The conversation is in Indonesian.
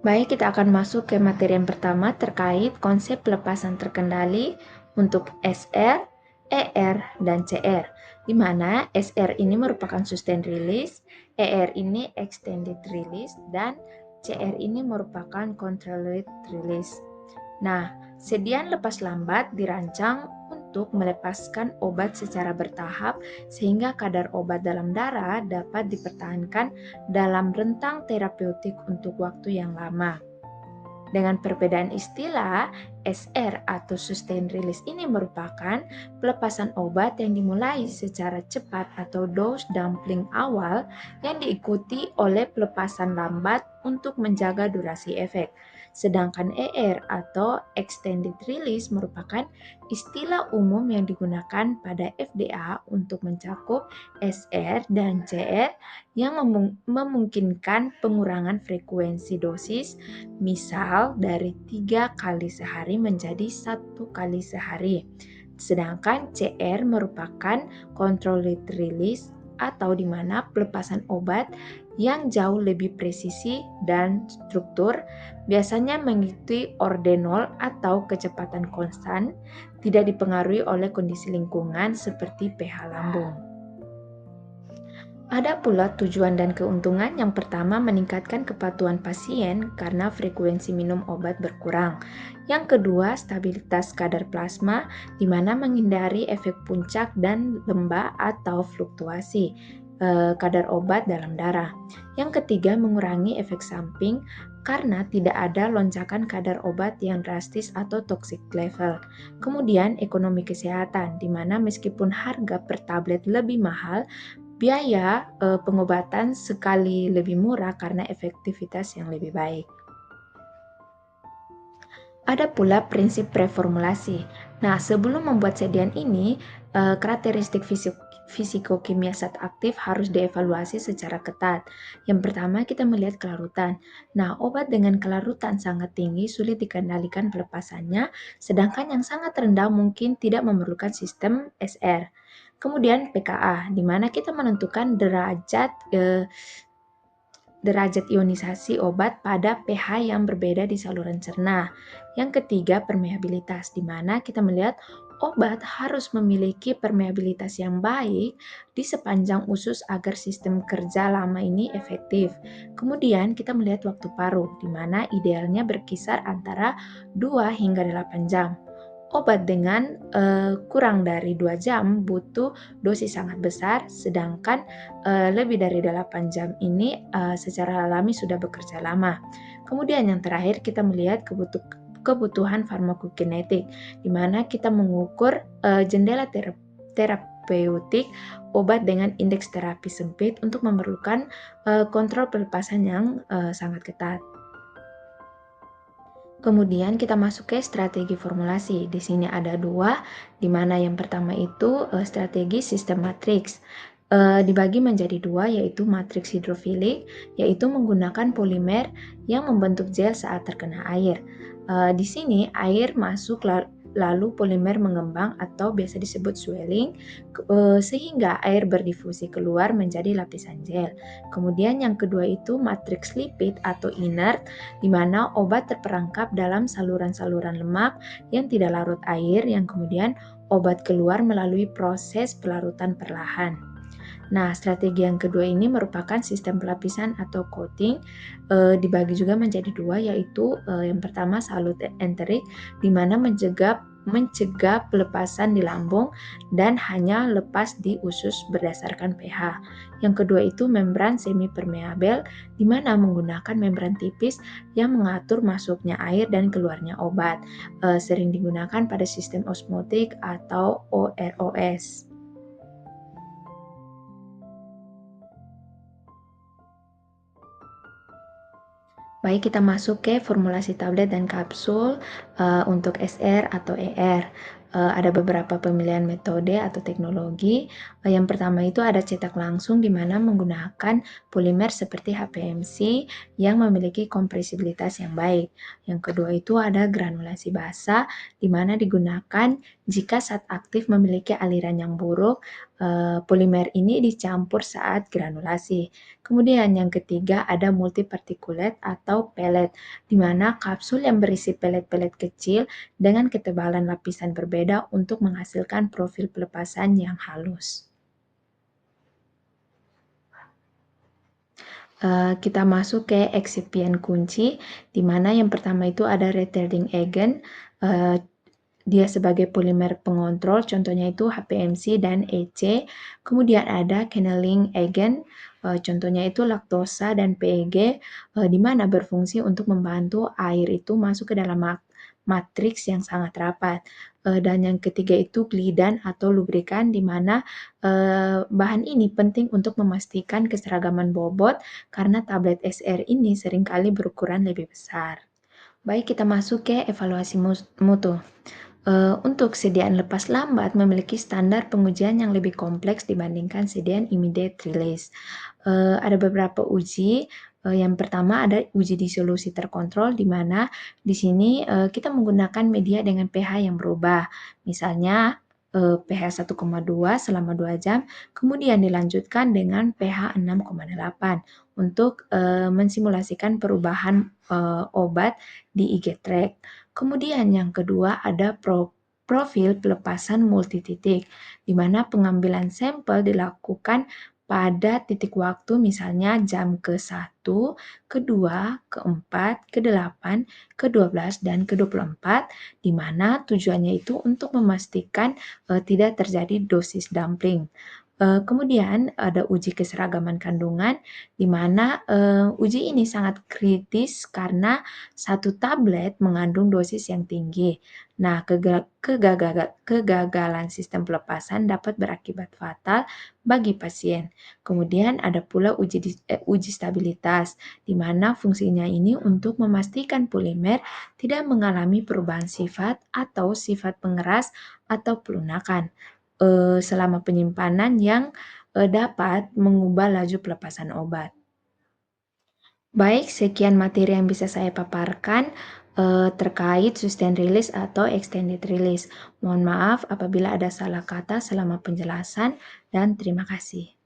Baik, kita akan masuk ke materi yang pertama terkait konsep pelepasan terkendali untuk SR, ER, dan CR. Di mana SR ini merupakan sustained release, ER ini extended release, dan CR ini merupakan controlled release. Nah, sediaan lepas lambat dirancang untuk melepaskan obat secara bertahap sehingga kadar obat dalam darah dapat dipertahankan dalam rentang terapeutik untuk waktu yang lama. Dengan perbedaan istilah, SR atau sustained release ini merupakan pelepasan obat yang dimulai secara cepat atau dose dumpling awal yang diikuti oleh pelepasan lambat untuk menjaga durasi efek. Sedangkan ER atau extended release merupakan istilah umum yang digunakan pada FDA untuk mencakup SR dan CR yang memungkinkan pengurangan frekuensi dosis, misal dari 3 kali sehari menjadi 1 kali sehari. Sedangkan CR merupakan controlled release atau di mana pelepasan obat yang jauh lebih presisi dan struktur, biasanya mengikuti ordenol atau kecepatan konstan, tidak dipengaruhi oleh kondisi lingkungan seperti pH lambung. Ada pula tujuan dan keuntungan. Yang pertama, meningkatkan kepatuhan pasien karena frekuensi minum obat berkurang. Yang kedua, stabilitas kadar plasma, di mana menghindari efek puncak dan lembah atau fluktuasi kadar obat dalam darah. Yang ketiga, mengurangi efek samping karena tidak ada lonjakan kadar obat yang drastis atau toxic level. Kemudian, ekonomi kesehatan, di mana meskipun harga per tablet lebih mahal, biaya pengobatan sekali lebih murah karena efektivitas yang lebih baik. Ada pula prinsip preformulasi. Nah, sebelum membuat sediaan ini, karakteristik fisikokimia zat aktif harus dievaluasi secara ketat. Yang pertama, kita melihat kelarutan. Nah, obat dengan kelarutan sangat tinggi sulit dikendalikan pelepasannya, sedangkan yang sangat rendah mungkin tidak memerlukan sistem SR. Kemudian pKa, di mana kita menentukan derajat ionisasi obat pada pH yang berbeda di saluran cerna. Yang ketiga, permeabilitas, di mana kita melihat obat harus memiliki permeabilitas yang baik di sepanjang usus agar sistem kerja lama ini efektif. Kemudian kita melihat waktu paruh, di mana idealnya berkisar antara 2 hingga 8 jam. Obat dengan kurang dari 2 jam butuh dosis sangat besar, sedangkan lebih dari 8 jam ini secara alami sudah bekerja lama. Kemudian yang terakhir kita melihat kebutuhan farmakokinetik, di mana kita mengukur jendela terapeutik obat dengan indeks terapi sempit untuk memerlukan kontrol pelepasan yang sangat ketat. Kemudian kita masuk ke strategi formulasi. Di sini ada 2, di mana yang pertama itu strategi sistem matriks. Dibagi menjadi 2, yaitu matriks hidrofilik, yaitu menggunakan polimer yang membentuk gel saat terkena air. Di sini air masuk lalu polimer mengembang atau biasa disebut swelling, sehingga air berdifusi keluar menjadi lapisan gel. Kemudian yang kedua itu matriks lipid atau inert, di mana obat terperangkap dalam saluran-saluran lemak yang tidak larut air, yang kemudian obat keluar melalui proses pelarutan perlahan. Nah, strategi yang kedua ini merupakan sistem pelapisan atau coating, dibagi juga menjadi 2, yaitu yang pertama salut enterik, di mana mencegah pelepasan di lambung dan hanya lepas di usus berdasarkan pH. Yang kedua itu membran semi permeabel, di mana menggunakan membran tipis yang mengatur masuknya air dan keluarnya obat. Sering digunakan pada sistem osmotik atau OROS. Baik, kita masuk ke formulasi tablet dan kapsul untuk SR atau ER. Ada beberapa pemilihan metode atau teknologi. Yang pertama itu ada cetak langsung, di mana menggunakan polimer seperti HPMC yang memiliki kompresibilitas yang baik. Yang kedua itu ada granulasi basa, di mana digunakan jika zat aktif memiliki aliran yang buruk polimer ini dicampur saat granulasi. Kemudian yang ketiga ada multiparticulate atau pellet, di mana kapsul yang berisi pelet-pelet kecil dengan ketebalan lapisan berbeda untuk menghasilkan profil pelepasan yang halus. Kita masuk ke eksipien kunci, di mana yang pertama itu ada retarding agent, dia sebagai polimer pengontrol, contohnya itu HPMC dan EC. Kemudian ada canneling agent, contohnya itu laktosa dan PEG, di mana berfungsi untuk membantu air itu masuk ke dalam matriks yang sangat rapat. Dan yang ketiga itu glidan atau lubrikan, di mana bahan ini penting untuk memastikan keseragaman bobot karena tablet SR ini seringkali berukuran lebih besar. Baik, kita masuk ke evaluasi mutu. Untuk sediaan lepas lambat memiliki standar pengujian yang lebih kompleks dibandingkan sediaan immediate release. Ada beberapa uji. Yang pertama ada uji disolusi terkontrol, di mana di sini kita menggunakan media dengan pH yang berubah. Misalnya pH 1,2 selama 2 jam, kemudian dilanjutkan dengan pH 6,8 untuk mensimulasikan perubahan obat di IG tract. Kemudian yang kedua ada profil pelepasan multititik, di mana pengambilan sampel dilakukan pada titik waktu misalnya jam ke-1, ke-2, ke-4, ke-8, ke-12, dan ke-24, di mana tujuannya itu untuk memastikan tidak terjadi dosis dumpling. Kemudian ada uji keseragaman kandungan, di mana uji ini sangat kritis karena satu tablet mengandung dosis yang tinggi. Nah, kegagalan sistem pelepasan dapat berakibat fatal bagi pasien. Kemudian ada pula uji stabilitas, di mana fungsinya ini untuk memastikan polimer tidak mengalami perubahan sifat atau sifat pengeras atau pelunakan selama penyimpanan yang dapat mengubah laju pelepasan obat. Baik, sekian materi yang bisa saya paparkan terkait sustained release atau extended release. Mohon maaf apabila ada salah kata selama penjelasan, dan terima kasih.